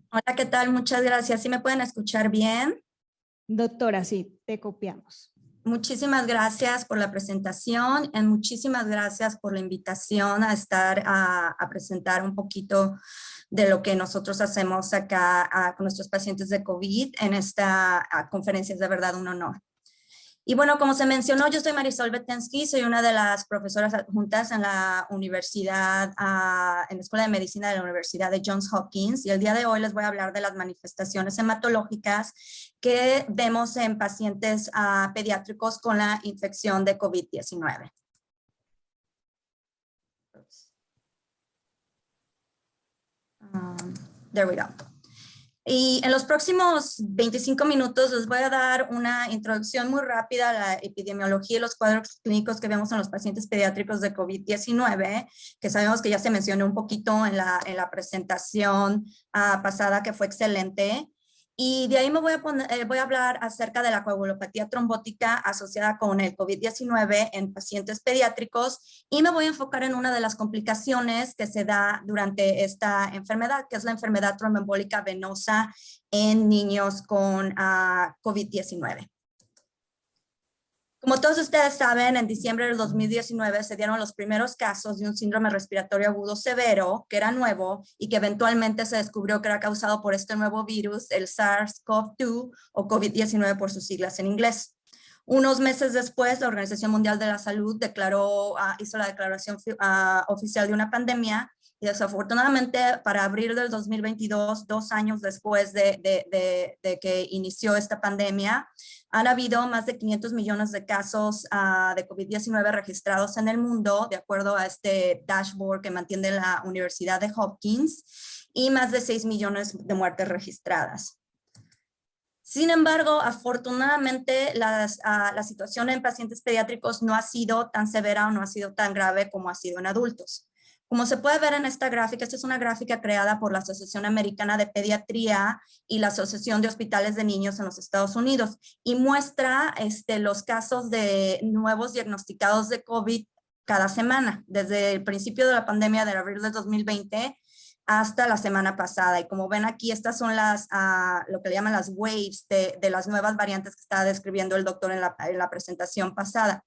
Hola, ¿qué tal? Muchas gracias. ¿Sí me pueden escuchar bien? Doctora, sí, te copiamos. Muchísimas gracias por la presentación y muchísimas gracias por la invitación a estar a presentar un poquito de lo que nosotros hacemos acá con nuestros pacientes de COVID en esta conferencia. Es de verdad un honor. Y bueno, como se mencionó, yo soy Marisol Betensky, soy una de las profesoras adjuntas en la universidad, en la Escuela de Medicina de la Universidad de Johns Hopkins, y el día de hoy les voy a hablar de las manifestaciones hematológicas que vemos en pacientes pediátricos con la infección de COVID-19. There we go. Y en los próximos 25 minutos les voy a dar una introducción muy rápida a la epidemiología y los cuadros clínicos que vemos en los pacientes pediátricos de COVID-19, que sabemos que ya se mencionó un poquito en la presentación pasada, que fue excelente. Y de ahí me voy a hablar acerca de la coagulopatía trombótica asociada con el COVID-19 en pacientes pediátricos, y me voy a enfocar en una de las complicaciones que se da durante esta enfermedad, que es la enfermedad tromboembólica venosa en niños con COVID-19. Como todos ustedes saben, en diciembre del 2019 se dieron los primeros casos de un síndrome respiratorio agudo severo, que era nuevo y que eventualmente se descubrió que era causado por este nuevo virus, el SARS-CoV-2 o COVID-19 por sus siglas en inglés. Unos meses después, la Organización Mundial de la Salud hizo la declaración oficial de una pandemia, y desafortunadamente para abril del 2022, 2 años después de que inició esta pandemia, han habido más de 500 millones de casos de COVID-19 registrados en el mundo, de acuerdo a este dashboard que mantiene la Universidad de Hopkins, y más de 6 millones de muertes registradas. Sin embargo, afortunadamente, la situación en pacientes pediátricos no ha sido tan severa o no ha sido tan grave como ha sido en adultos. Como se puede ver en esta gráfica, esta es una gráfica creada por la Asociación Americana de Pediatría y la Asociación de Hospitales de Niños en los Estados Unidos, y muestra los casos de nuevos diagnosticados de COVID cada semana, desde el principio de la pandemia de abril de 2020 hasta la semana pasada. Y como ven aquí, estas son lo que le llaman las waves de las nuevas variantes que estaba describiendo el doctor en la presentación pasada.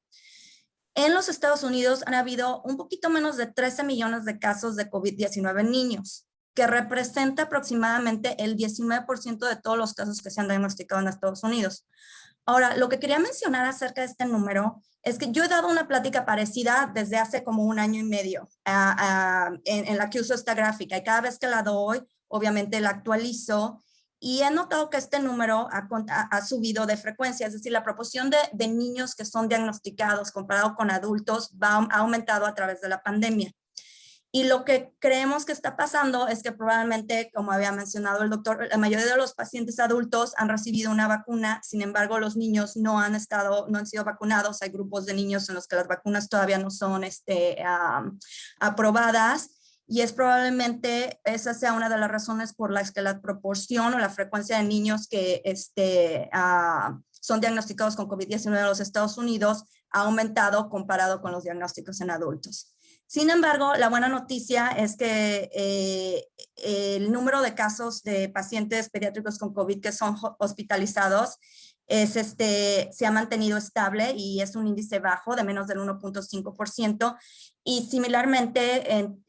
En los Estados Unidos han habido un poquito menos de 13 millones de casos de COVID-19 en niños, que representa aproximadamente el 19% de todos los casos que se han diagnosticado en Estados Unidos. Ahora, lo que quería mencionar acerca de este número es que yo he dado una plática parecida desde hace como 1 año y medio en la que uso esta gráfica, y cada vez que la doy, obviamente la actualizo, y he notado que este número ha subido de frecuencia, es decir, la proporción de niños que son diagnosticados comparado con adultos ha aumentado a través de la pandemia. Y lo que creemos que está pasando es que probablemente, como había mencionado el doctor, la mayoría de los pacientes adultos han recibido una vacuna. Sin embargo, los niños no han sido vacunados. Hay grupos de niños en los que las vacunas todavía no son aprobadas, y es probablemente esa sea una de las razones por las que la proporción o la frecuencia de niños que son diagnosticados con COVID-19 en los Estados Unidos ha aumentado comparado con los diagnósticos en adultos. Sin embargo, la buena noticia es que el número de casos de pacientes pediátricos con COVID que son hospitalizados se ha mantenido estable, y es un índice bajo de menos del 1.5%, y similarmente en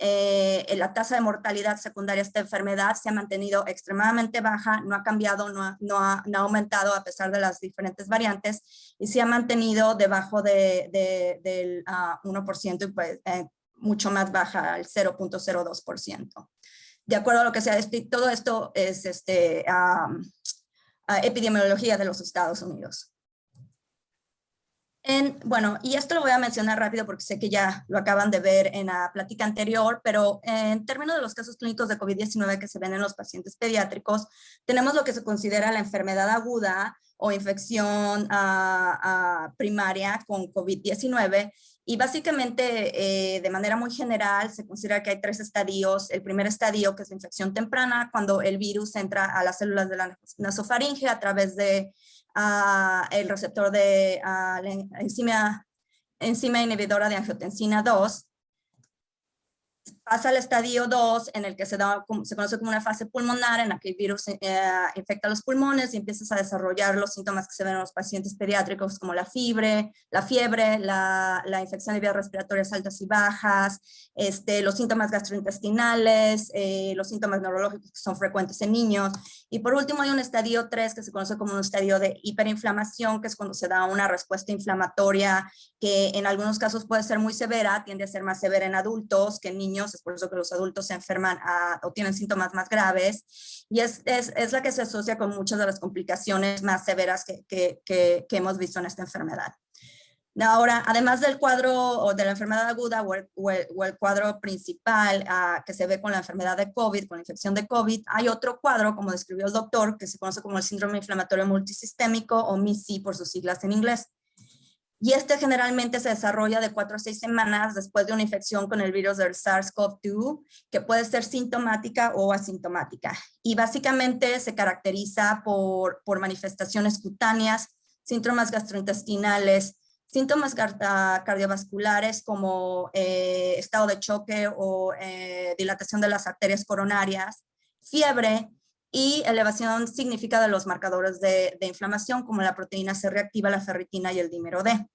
la tasa de mortalidad secundaria a esta enfermedad se ha mantenido extremadamente baja, no ha cambiado, no ha aumentado a pesar de las diferentes variantes, y se ha mantenido debajo del 1%, y pues mucho más baja, al 0.02%. De acuerdo a lo que se ha descrito, todo esto es epidemiología de los Estados Unidos. Bueno, y esto lo voy a mencionar rápido porque sé que ya lo acaban de ver en la plática anterior, pero en términos de los casos clínicos de COVID-19 que se ven en los pacientes pediátricos, tenemos lo que se considera la enfermedad aguda o infección primaria con COVID-19, y básicamente de manera muy general se considera que hay 3 estadios. El primer estadio, que es la infección temprana, cuando el virus entra a las células de la nasofaringe a través de el receptor de la enzima inhibidora de angiotensina 2. Pasa al estadio 2, en el que se conoce como una fase pulmonar, en la que el virus infecta los pulmones y empiezas a desarrollar los síntomas que se ven en los pacientes pediátricos, como la fiebre, la infección de vías respiratorias altas y bajas, los síntomas gastrointestinales, los síntomas neurológicos que son frecuentes en niños. Y por último hay un estadio 3 que se conoce como un estadio de hiperinflamación, que es cuando se da una respuesta inflamatoria que en algunos casos puede ser muy severa, tiende a ser más severa en adultos que en niños, es por eso que los adultos se enferman o tienen síntomas más graves, y es la que se asocia con muchas de las complicaciones más severas que hemos visto en esta enfermedad. Ahora, además del cuadro o de la enfermedad aguda o el cuadro principal que se ve con la enfermedad de COVID, con la infección de COVID, hay otro cuadro, como describió el doctor, que se conoce como el síndrome inflamatorio multisistémico o MIS-C por sus siglas en inglés. Y generalmente se desarrolla de 4 a 6 semanas después de una infección con el virus del SARS-CoV-2, que puede ser sintomática o asintomática. Y básicamente se caracteriza por manifestaciones cutáneas, síntomas gastrointestinales, síntomas cardiovasculares como estado de choque o dilatación de las arterias coronarias, fiebre, y elevación significativa de los marcadores de inflamación, como la proteína C reactiva, la ferritina y el dímero D.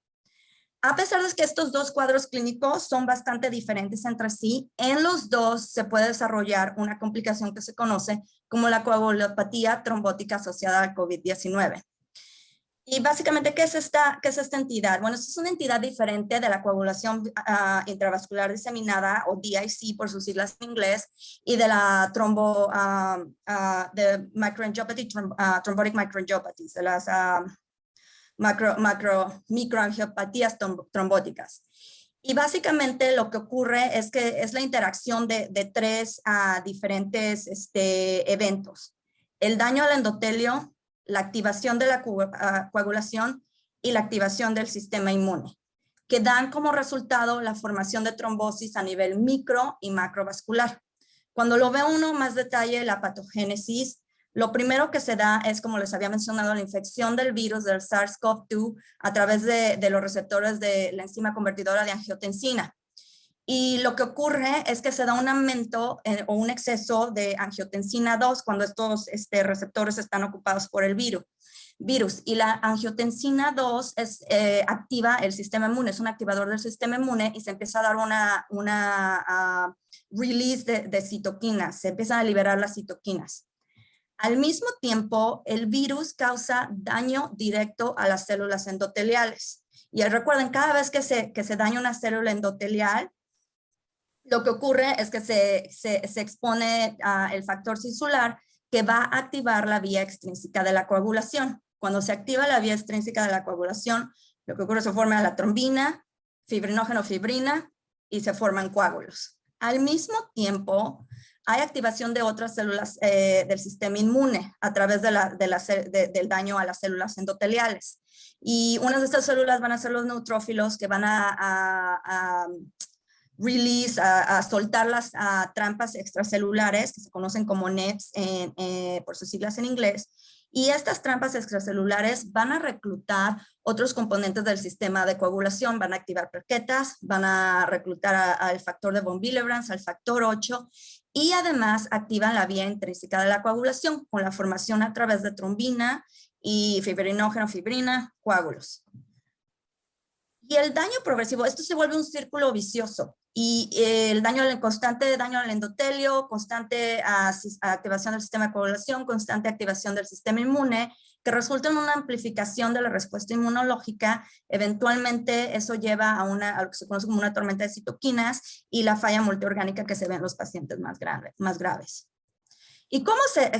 A pesar de que estos dos cuadros clínicos son bastante diferentes entre sí, en los dos se puede desarrollar una complicación que se conoce como la coagulopatía trombótica asociada al COVID-19. Y básicamente, ¿qué es esta entidad? Bueno, esta es una entidad diferente de la coagulación intravascular diseminada, o DIC por sus siglas en inglés, y de la de microangiopathy, thrombotic microangiopathies, de las microangiopatías trombóticas. Y básicamente lo que ocurre es que es la interacción de tres diferentes eventos. El daño al endotelio, la activación de la coagulación y la activación del sistema inmune, que dan como resultado la formación de trombosis a nivel micro y macrovascular. Cuando lo ve uno más detalle, la patogénesis, lo primero que se da es, como les había mencionado, la infección del virus del SARS-CoV-2 a través de los receptores de la enzima convertidora de angiotensina. Y lo que ocurre es que se da un aumento o un exceso de angiotensina 2 cuando estos receptores están ocupados por el virus. Y la angiotensina 2 activa el sistema inmune, es un activador del sistema inmune, y se empieza a dar una release de citoquinas, se empiezan a liberar las citoquinas. Al mismo tiempo, el virus causa daño directo a las células endoteliales. Y recuerden, cada vez que se daña una célula endotelial, lo que ocurre es que se expone el factor cisular, que va a activar la vía extrínseca de la coagulación. Cuando se activa la vía extrínseca de la coagulación, lo que ocurre es que se forma la trombina, fibrinógeno, fibrina, y se forman coágulos. Al mismo tiempo, hay activación de otras células del sistema inmune a través del daño a las células endoteliales. Y unas de estas células van a ser los neutrófilos, que van a soltar las trampas extracelulares, que se conocen como NETs por sus siglas en inglés. Y estas trampas extracelulares van a reclutar otros componentes del sistema de coagulación, van a activar plaquetas, van a reclutar al factor de von Willebrand, al factor 8, y además activan la vía intrínseca de la coagulación con la formación a través de trombina y fibrinógeno, fibrina, coágulos. Y el daño progresivo, esto se vuelve un círculo vicioso, y el constante daño al endotelio, constante activación del sistema de coagulación, constante activación del sistema inmune, que resulta en una amplificación de la respuesta inmunológica. Eventualmente eso lleva a lo que se conoce como una tormenta de citoquinas y la falla multiorgánica que se ve en los pacientes más graves. ¿Y cómo se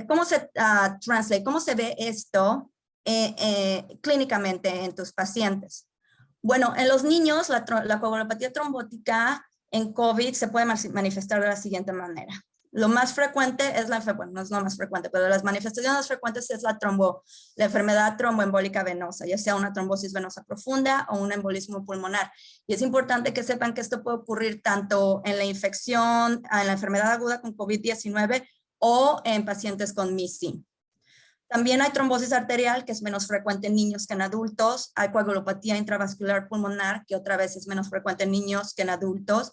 ve esto clínicamente en tus pacientes? Bueno, en los niños, la coagulopatía trombótica en COVID se puede manifestar de la siguiente manera. Lo más frecuente es bueno, no es lo más frecuente, pero las manifestaciones más frecuentes es la enfermedad tromboembólica venosa, ya sea una trombosis venosa profunda o un embolismo pulmonar. Y es importante que sepan que esto puede ocurrir tanto en la infección, en la enfermedad aguda con COVID-19 o en pacientes con MIS-C. También hay trombosis arterial, que es menos frecuente en niños que en adultos. Hay coagulopatía intravascular pulmonar, que otra vez es menos frecuente en niños que en adultos.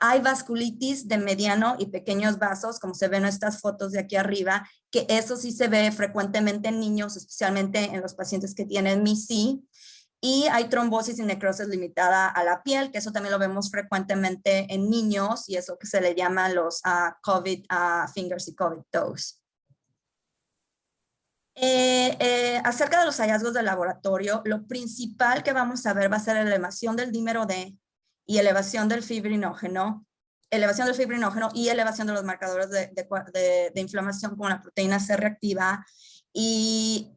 Hay vasculitis de mediano y pequeños vasos, como se ven en estas fotos de aquí arriba, que eso sí se ve frecuentemente en niños, especialmente en los pacientes que tienen MIS-C. Y hay trombosis y necrosis limitada a la piel, que eso también lo vemos frecuentemente en niños, y eso que se le llama los COVID fingers y COVID toes. Acerca de los hallazgos del laboratorio, lo principal que vamos a ver va a ser la elevación del dímero D y elevación del fibrinógeno y elevación de los marcadores de inflamación como la proteína C reactiva y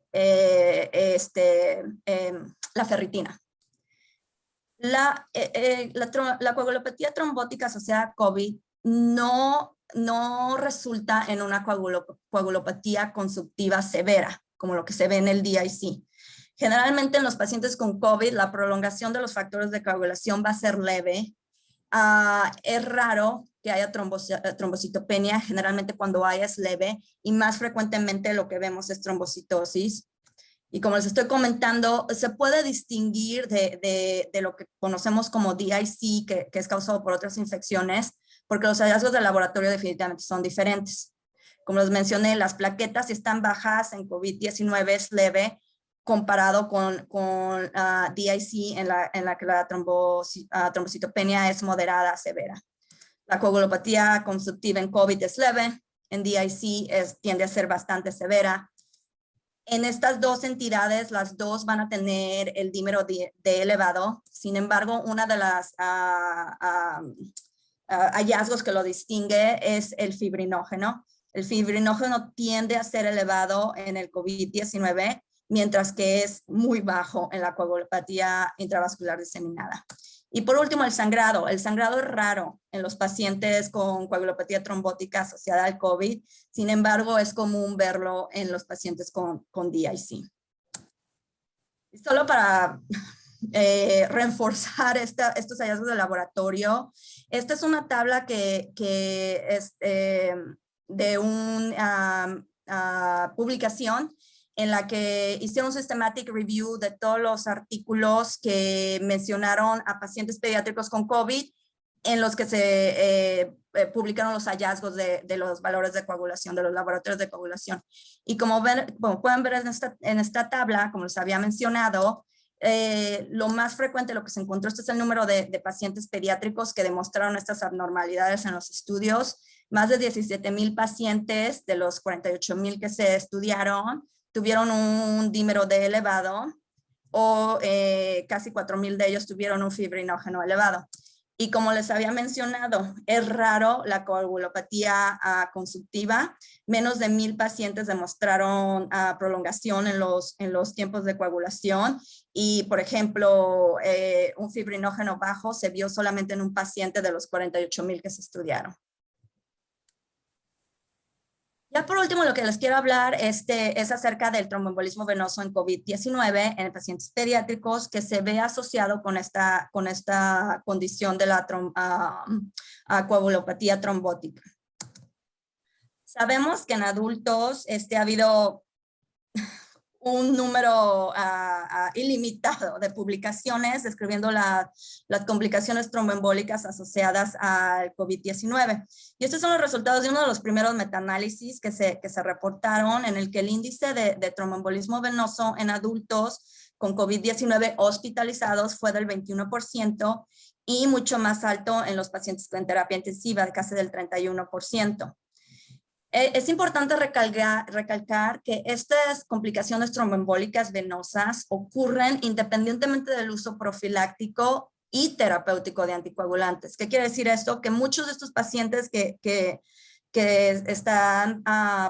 la ferritina. La coagulopatía trombótica asociada a COVID no resulta en una coagulopatía consumptiva severa, como lo que se ve en el DIC. Generalmente en los pacientes con COVID, la prolongación de los factores de coagulación va a ser leve. Es raro que haya trombocitopenia, generalmente cuando haya es leve, y más frecuentemente lo que vemos es trombocitosis. Y como les estoy comentando, se puede distinguir de lo que conocemos como DIC, que es causado por otras infecciones, porque los hallazgos del laboratorio definitivamente son diferentes. Como les mencioné, las plaquetas, si están bajas en COVID-19, es leve comparado con DIC, en la que la trombocitopenia es moderada a severa. La coagulopatía consumptiva en COVID es leve, en DIC tiende a ser bastante severa. En estas dos entidades, las dos van a tener el dímero D elevado. Sin embargo, una de las hallazgos que lo distingue es el fibrinógeno. El fibrinógeno tiende a ser elevado en el COVID-19, mientras que es muy bajo en la coagulopatía intravascular diseminada. Y por último, el sangrado. El sangrado es raro en los pacientes con coagulopatía trombótica asociada al COVID. Sin embargo, es común verlo en los pacientes con DIC. Y solo para reforzar estos hallazgos de laboratorio, esta es una tabla que es de una publicación en la que hicieron un systematic review de todos los artículos que mencionaron a pacientes pediátricos con COVID, en los que se publicaron los hallazgos de los valores de coagulación, de los laboratorios de coagulación. Y como pueden ver en esta tabla, como les había mencionado, lo más frecuente, lo que se encontró, este es el número de pacientes pediátricos que demostraron estas abnormalidades en los estudios. Más de 17,000 pacientes de los 48,000 que se estudiaron tuvieron un dímero D elevado, o casi 4,000 de ellos tuvieron un fibrinógeno elevado. Y como les había mencionado, es raro la coagulopatía consumptiva. Menos de 1,000 pacientes demostraron prolongación en los tiempos de coagulación. Y, por ejemplo, un fibrinógeno bajo se vio solamente en un paciente de los 48,000 que se estudiaron. Ya por último, lo que les quiero hablar es acerca del tromboembolismo venoso en COVID-19 en pacientes pediátricos, que se ve asociado con esta condición de la coagulopatía trombótica. Sabemos que en adultos ha habido un número ilimitado de publicaciones describiendo las complicaciones tromboembólicas asociadas al COVID-19. Y estos son los resultados de uno de los primeros metaanálisis que se reportaron, en el que el índice de tromboembolismo venoso en adultos con COVID-19 hospitalizados fue del 21% y mucho más alto en los pacientes con terapia intensiva, de casi del 31%. Es importante recalcar que estas complicaciones tromboembólicas venosas ocurren independientemente del uso profiláctico y terapéutico de anticoagulantes. ¿Qué quiere decir esto? Que muchos de estos pacientes que están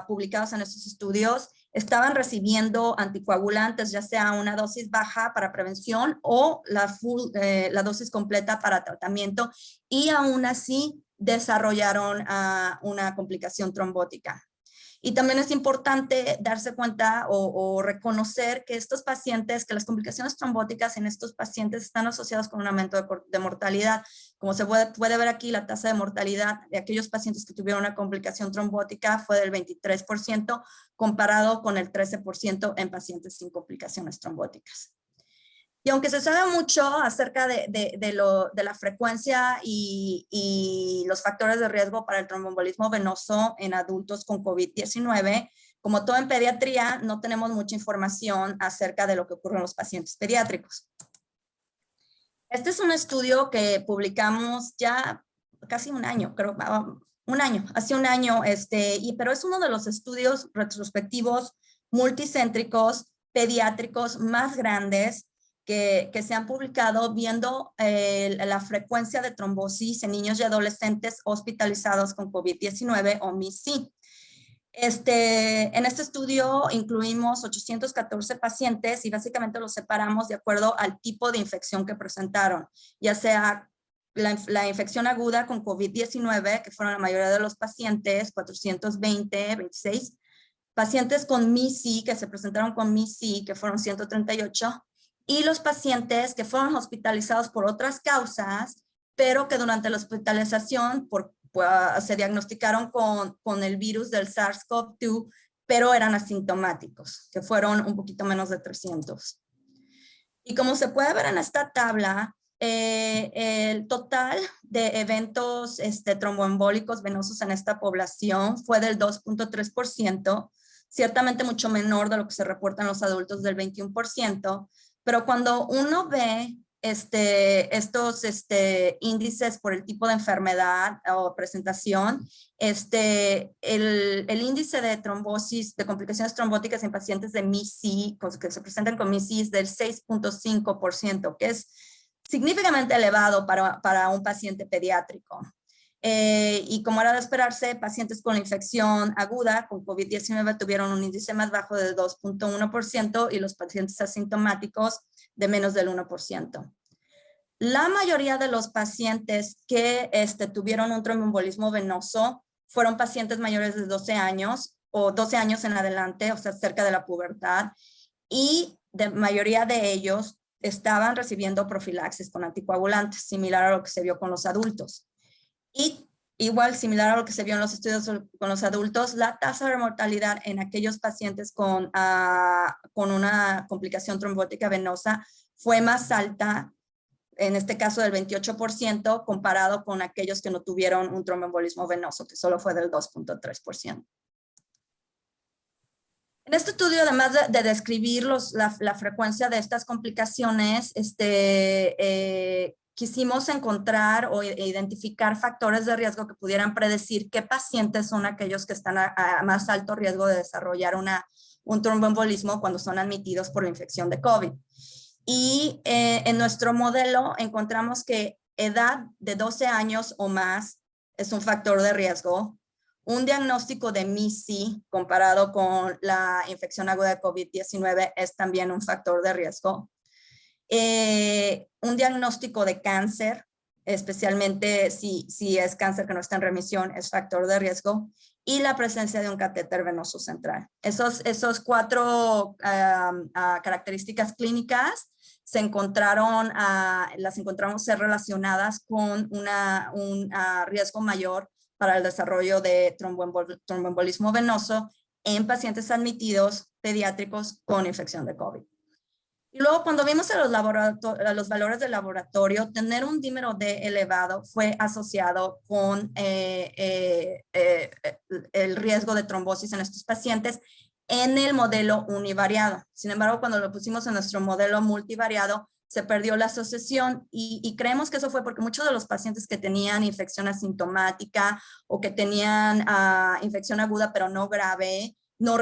publicados en estos estudios estaban recibiendo anticoagulantes, ya sea una dosis baja para prevención o la dosis completa para tratamiento, y aún así desarrollaron una complicación trombótica. Y también es importante darse cuenta o reconocer que estos pacientes, que las complicaciones trombóticas en estos pacientes están asociadas con un aumento de mortalidad. Como se puede ver aquí, la tasa de mortalidad de aquellos pacientes que tuvieron una complicación trombótica fue del 23%, comparado con el 13% en pacientes sin complicaciones trombóticas. Y aunque se sabe mucho acerca de la frecuencia y los factores de riesgo para el tromboembolismo venoso en adultos con COVID-19, como todo en pediatría, no tenemos mucha información acerca de lo que ocurre en los pacientes pediátricos. Este es un estudio que publicamos ya casi un año, creo, hace un año, pero es uno de los estudios retrospectivos multicéntricos pediátricos más grandes que se han publicado viendo la frecuencia de trombosis en niños y adolescentes hospitalizados con COVID-19 o MIS-C. En este estudio incluimos 814 pacientes y básicamente los separamos de acuerdo al tipo de infección que presentaron, ya sea la infección aguda con COVID-19, que fueron la mayoría de los pacientes, 26, pacientes con MIS-C, que se presentaron con MIS-C, que fueron 138, y los pacientes que fueron hospitalizados por otras causas, pero que durante la hospitalización se diagnosticaron con el virus del SARS-CoV-2, pero eran asintomáticos, que fueron un poquito menos de 300. Y como se puede ver en esta tabla, el total de eventos tromboembólicos venosos en esta población fue del 2.3%, ciertamente mucho menor de lo que se reporta en los adultos del 21%, pero cuando uno ve estos índices por el tipo de enfermedad o presentación, el índice de trombosis, de complicaciones trombóticas en pacientes de MIS-C, que se presentan con MIS-C, es del 6.5%, que es significativamente elevado para un paciente pediátrico. Y como era de esperarse, pacientes con infección aguda con COVID-19 tuvieron un índice más bajo de 2.1% y los pacientes asintomáticos de menos del 1%. La mayoría de los pacientes que tuvieron un tromboembolismo venoso fueron pacientes mayores de 12 años o 12 años en adelante, o sea, cerca de la pubertad, y la mayoría de ellos estaban recibiendo profilaxis con anticoagulantes, similar a lo que se vio con los adultos. Y igual, similar a lo que se vio en los estudios con los adultos, la tasa de mortalidad en aquellos pacientes con una complicación trombótica venosa fue más alta, en este caso del 28%, comparado con aquellos que no tuvieron un tromboembolismo venoso, que solo fue del 2.3%. En este estudio, además de describir la frecuencia de estas complicaciones, quisimos encontrar o identificar factores de riesgo que pudieran predecir qué pacientes son aquellos que están a más alto riesgo de desarrollar un tromboembolismo cuando son admitidos por la infección de COVID. Y en nuestro modelo encontramos que edad de 12 años o más es un factor de riesgo. Un diagnóstico de MIS-C comparado con la infección aguda de COVID-19 es también un factor de riesgo. Un diagnóstico de cáncer, especialmente si es cáncer que no está en remisión, es factor de riesgo. Y la presencia de un catéter venoso central. Esos cuatro características clínicas las encontramos ser relacionadas con un riesgo mayor para el desarrollo de tromboembolismo venoso en pacientes admitidos pediátricos con infección de COVID. Y luego, cuando vimos a los valores del laboratorio, tener un dímero D elevado fue asociado con el riesgo de trombosis en estos pacientes en el modelo univariado. Sin embargo, cuando lo pusimos en nuestro modelo multivariado, se perdió la asociación y creemos que eso fue porque muchos de los pacientes que tenían infección asintomática o que tenían infección aguda pero no grave, no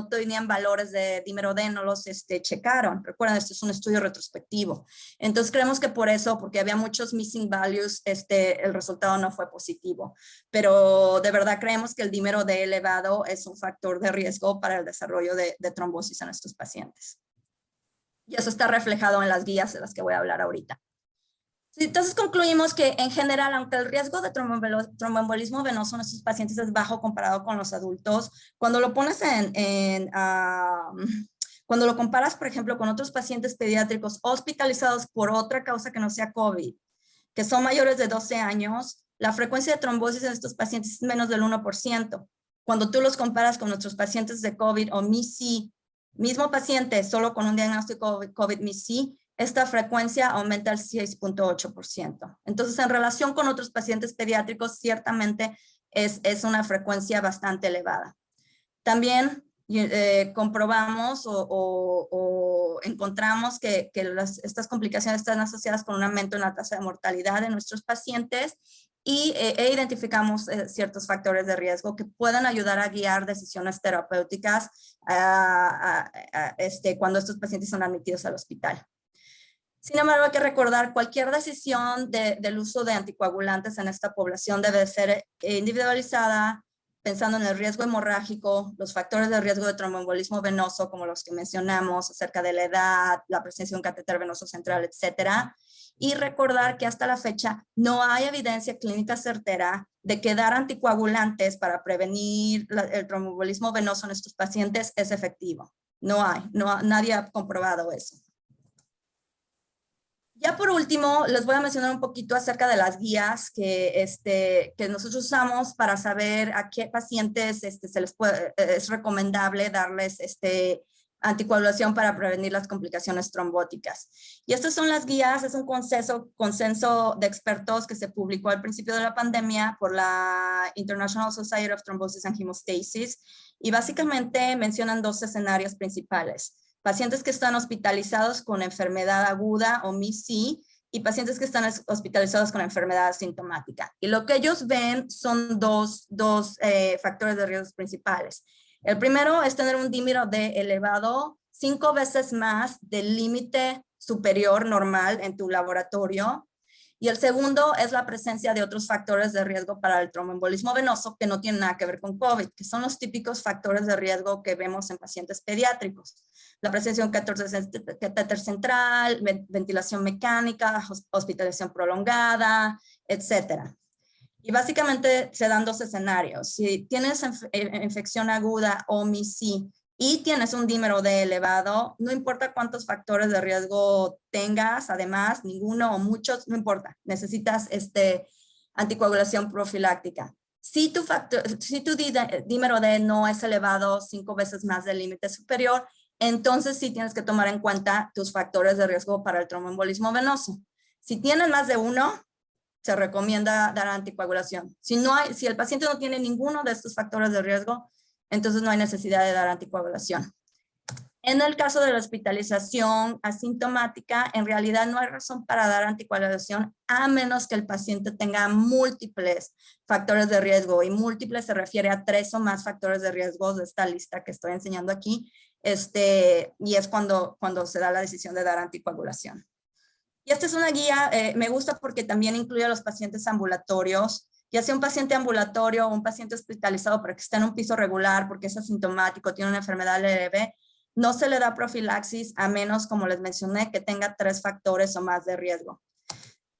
tenían valores de dímero D, no los checaron. Recuerden, este es un estudio retrospectivo. Entonces creemos que por eso, porque había muchos missing values, el resultado no fue positivo. Pero de verdad creemos que el dímero D elevado es un factor de riesgo para el desarrollo de trombosis en estos pacientes. Y eso está reflejado en las guías de las que voy a hablar ahorita. Entonces concluimos que en general, aunque el riesgo de tromboembolismo venoso en estos pacientes es bajo comparado con los adultos, cuando lo pones cuando lo comparas, por ejemplo, con otros pacientes pediátricos hospitalizados por otra causa que no sea COVID, que son mayores de 12 años, la frecuencia de trombosis en estos pacientes es menos del 1%. Cuando tú los comparas con nuestros pacientes de COVID o MIS-C, Mismo paciente, solo con un diagnóstico COVID-MIS-C, esta frecuencia aumenta al 6.8%. Entonces, en relación con otros pacientes pediátricos, ciertamente es una frecuencia bastante elevada. También comprobamos o encontramos que estas complicaciones están asociadas con un aumento en la tasa de mortalidad de nuestros pacientes y identificamos ciertos factores de riesgo que pueden ayudar a guiar decisiones terapéuticas cuando estos pacientes son admitidos al hospital. Sin embargo, hay que recordar cualquier decisión del uso de anticoagulantes en esta población debe ser individualizada, pensando en el riesgo hemorrágico, los factores de riesgo de tromboembolismo venoso, como los que mencionamos, acerca de la edad, la presencia de un catéter venoso central, etcétera. Y recordar que hasta la fecha no hay evidencia clínica certera de que dar anticoagulantes para prevenir el tromboembolismo venoso en estos pacientes es efectivo. No hay, nadie ha comprobado eso. Ya por último, les voy a mencionar un poquito acerca de las guías que nosotros usamos para saber a qué pacientes es recomendable darles anticoagulación para prevenir las complicaciones trombóticas. Y estas son las guías, es un consenso de expertos que se publicó al principio de la pandemia por la International Society of Thrombosis and Hemostasis y básicamente mencionan dos escenarios principales. Pacientes que están hospitalizados con enfermedad aguda o MIS-C y pacientes que están hospitalizados con enfermedad asintomática. Y lo que ellos ven son dos factores de riesgo principales. El primero es tener un dímero D elevado 5 veces más del límite superior normal en tu laboratorio. Y el segundo es la presencia de otros factores de riesgo para el tromboembolismo venoso que no tienen nada que ver con COVID, que son los típicos factores de riesgo que vemos en pacientes pediátricos. La presencia de un catéter central, ventilación mecánica, hospitalización prolongada, etc. Y básicamente se dan dos escenarios. Si tienes infección aguda o MIS-C y tienes un dímero D elevado, no importa cuántos factores de riesgo tengas, además, ninguno o muchos, no importa, necesitas anticoagulación profiláctica. Si tu dímero D no es elevado 5 veces más del límite superior, entonces sí tienes que tomar en cuenta tus factores de riesgo para el tromboembolismo venoso. Si tienes más de uno, se recomienda dar anticoagulación. Si el paciente no tiene ninguno de estos factores de riesgo, entonces no hay necesidad de dar anticoagulación. En el caso de la hospitalización asintomática, en realidad no hay razón para dar anticoagulación a menos que el paciente tenga múltiples factores de riesgo, y múltiples se refiere a 3 o más factores de riesgo de esta lista que estoy enseñando aquí, y es cuando se da la decisión de dar anticoagulación. Y esta es una guía, me gusta porque también incluye a los pacientes ambulatorios, ya sea un paciente ambulatorio o un paciente hospitalizado pero que está en un piso regular porque es asintomático, tiene una enfermedad leve, no se le da profilaxis a menos, como les mencioné, que tenga 3 factores o más de riesgo.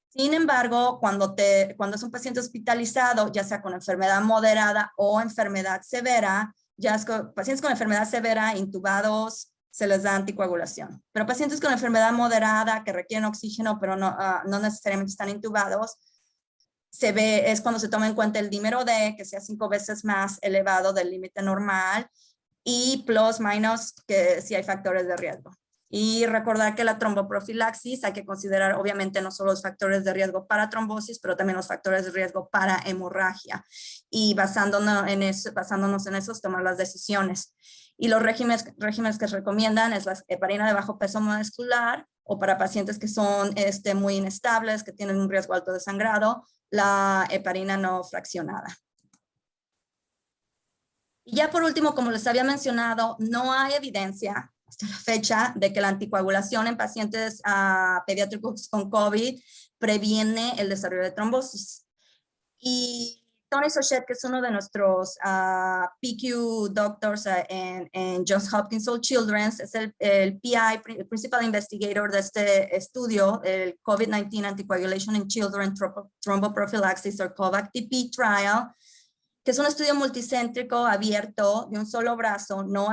Sin embargo, cuando es un paciente hospitalizado, ya sea con enfermedad moderada o enfermedad severa, pacientes con enfermedad severa, intubados, se les da anticoagulación. Pero pacientes con enfermedad moderada que requieren oxígeno, pero no necesariamente están intubados, es cuando se toma en cuenta el dímero D, que sea 5 veces más elevado del límite normal, y plus, minus, que si hay factores de riesgo. Y recordar que la tromboprofilaxis hay que considerar obviamente no solo los factores de riesgo para trombosis, pero también los factores de riesgo para hemorragia. Y basándonos en esos, tomar las decisiones. Y los regímenes que se recomiendan es la heparina de bajo peso muscular, o para pacientes que son muy inestables, que tienen un riesgo alto de sangrado, la heparina no fraccionada. Y ya por último, como les había mencionado, no hay evidencia hasta la fecha de que la anticoagulación en pacientes pediátricos con COVID previene el desarrollo de trombosis. Y Tony Sochet, que es uno de nuestros PQ doctors en Johns Hopkins Children's, es el PI, el Principal Investigator de este estudio, el COVID-19 Anticoagulation in Children Thromboprophylaxis or COVAC-TP Trial, que es un estudio multicéntrico abierto de un solo brazo, no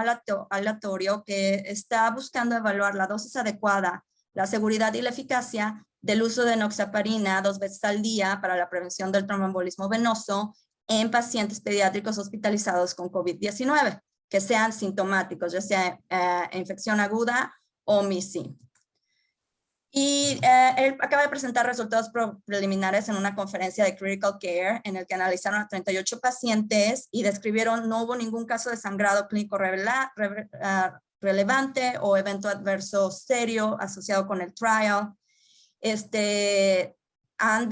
aleatorio, que está buscando evaluar la dosis adecuada, la seguridad y la eficacia del uso de enoxaparina 2 veces al día para la prevención del tromboembolismo venoso en pacientes pediátricos hospitalizados con COVID-19. que sean sintomáticos, ya sea infección aguda o MIS-C. Y él acaba de presentar resultados preliminares en una conferencia de Critical Care en el que analizaron a 38 pacientes y describieron no hubo ningún caso de sangrado clínico relevante o evento adverso serio asociado con el trial. Han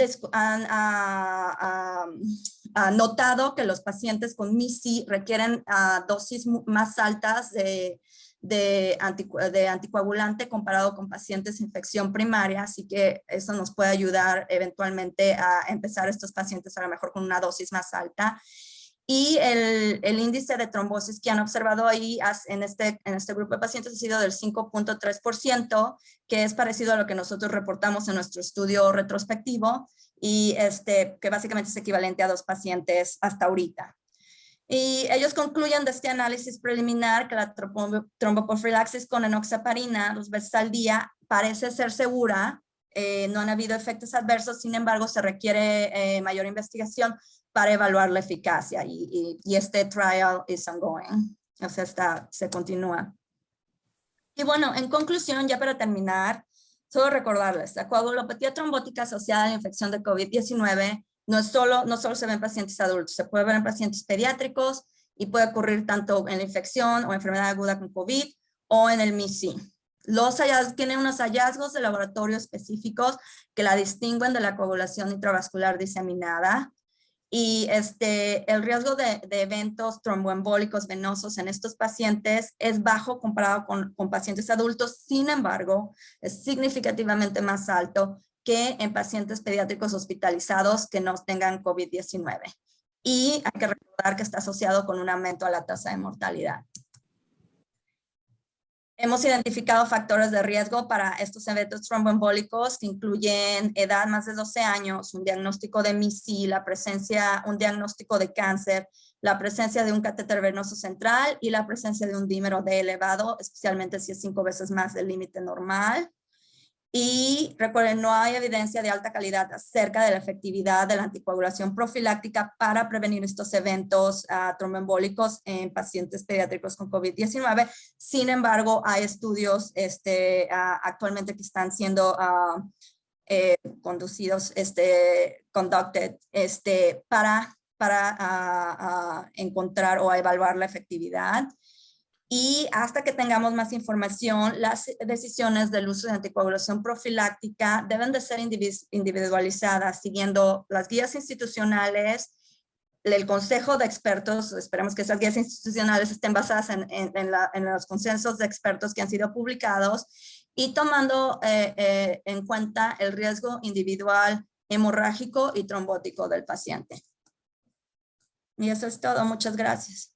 notado que los pacientes con MIS-C requieren dosis más altas de anticoagulante comparado con pacientes de infección primaria, así que eso nos puede ayudar eventualmente a empezar estos pacientes a lo mejor con una dosis más alta. Y el índice de trombosis que han observado ahí en este grupo de pacientes ha sido del 5.3%, que es parecido a lo que nosotros reportamos en nuestro estudio retrospectivo y que básicamente es equivalente a 2 pacientes hasta ahorita. Y ellos concluyen de este análisis preliminar que la tromboprofilaxis con enoxaparina 2 veces al día parece ser segura. No han habido efectos adversos, sin embargo, se requiere mayor investigación para evaluar la eficacia y este trial is ongoing, o sea, se continúa. Y bueno, en conclusión, ya para terminar, solo recordarles, la coagulopatía trombótica asociada a la infección de COVID-19 no solo se ve en pacientes adultos, se puede ver en pacientes pediátricos y puede ocurrir tanto en la infección o enfermedad aguda con COVID o en el MIS-C. Tiene unos hallazgos de laboratorio específicos que la distinguen de la coagulación intravascular diseminada. Y el riesgo de eventos tromboembólicos venosos en estos pacientes es bajo comparado con pacientes adultos. Sin embargo, es significativamente más alto que en pacientes pediátricos hospitalizados que no tengan COVID-19. Y hay que recordar que está asociado con un aumento a la tasa de mortalidad. Hemos identificado factores de riesgo para estos eventos tromboembólicos que incluyen edad más de 12 años, un diagnóstico de MIS-C, un diagnóstico de cáncer, la presencia de un catéter venoso central y la presencia de un dímero D elevado, especialmente si es 5 veces más del límite normal. Y recuerden, no hay evidencia de alta calidad acerca de la efectividad de la anticoagulación profiláctica para prevenir estos eventos tromboembólicos en pacientes pediátricos con COVID-19. Sin embargo, hay estudios actualmente que están siendo conducted para encontrar o evaluar la efectividad. Y hasta que tengamos más información, las decisiones del uso de anticoagulación profiláctica deben de ser individualizadas, siguiendo las guías institucionales, el consejo de expertos. Esperemos que esas guías institucionales estén basadas en los consensos de expertos que han sido publicados y tomando en cuenta el riesgo individual, hemorrágico y trombótico del paciente. Y eso es todo. Muchas gracias.